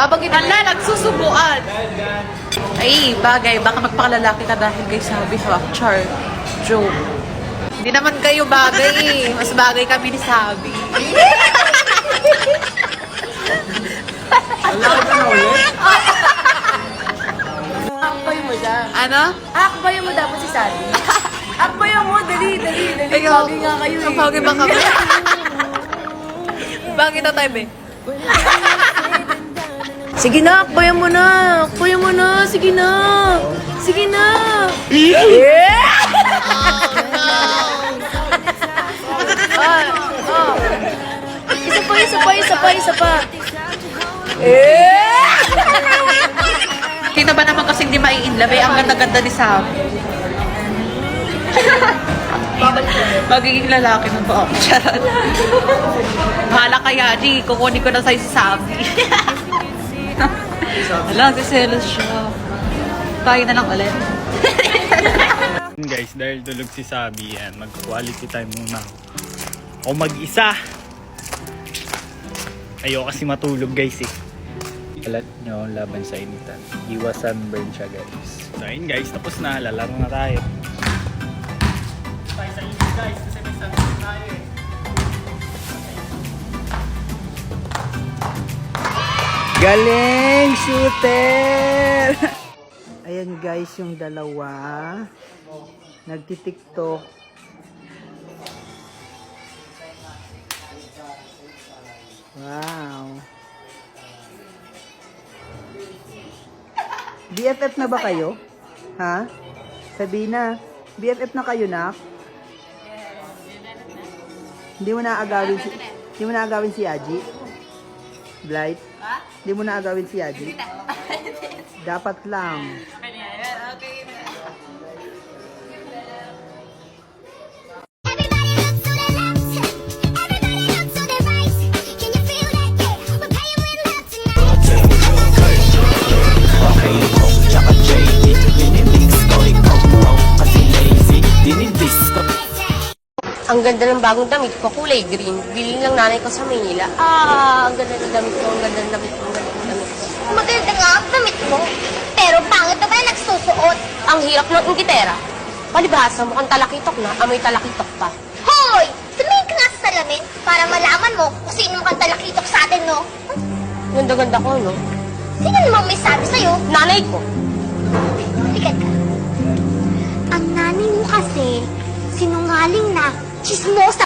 Babanggitin mo. Hala, nagsusubuan. Ay, bagay. Baka magpakalalaki ka dahil kay Sabi, ha? Char. Joke. Hindi naman kayo bagay eh. Mas bagay kami ni Sabi. Wala ka na ulit? Akbayo mo siya. Ano? Akbayo mo dapat si Sally. Akbayo mo, dali. Ikaw, Bagay nga kayo ang bagay ba kami? Bagay na tayo, be. Sige na, akbayo mo na. Akbayo mo na, sige na. Sige na. Isa pa. Sino ba naman kasing di mai-inlove eh? Ang ganda-ganda ni Sam. Magiging lalaki ng ba ako? Charot. Bahala kaya, di. Kukunin ko na sa'yo si Sabi. Alam, siselos siya. Tayo na lang ulit. Guys, dahil tulog si Sabi, yan, mag-quality time muna ako. O mag-isa. Ayoko kasi matulog guys eh. Alat nyo laban sa initan. Iwas sunburn siya guys. So ayun guys, tapos na. Lalaro na tayo. Tayo sa init guys, kasi may sunburn tayo eh. Galing! Shooter! Ayan guys, yung dalawa. Nagtitiktok. Wow. BFF na ba kayo? Ha? Sabina, BFF na kayo, nak? Hindi mo na agawin si Aji? Blight? Hindi mo na agawin si Aji? Dapat lang. Ang ganda ng bagong damit ko, kulay green. Bili lang nanay ko sa Manila. Ang ganda ng damit ko, ang ganda ng damit ko, ang ganda ng damit ko. Maganda nga ang damit mo, pero pangit na pala nagsusuot. Ang hirap ng ingitera. Palibhasa, mukhang talakitok na, amoy talakitok pa. Hoy! Tumingin ka nga sa salamin para malaman mo kung sino mukhang talakitok sa atin, no? Ganda-ganda ko, no? Sino namang may sabi sa'yo? Nanay ko. Tikat ka. Ang nanay mo kasi, sinungaling na, chismosa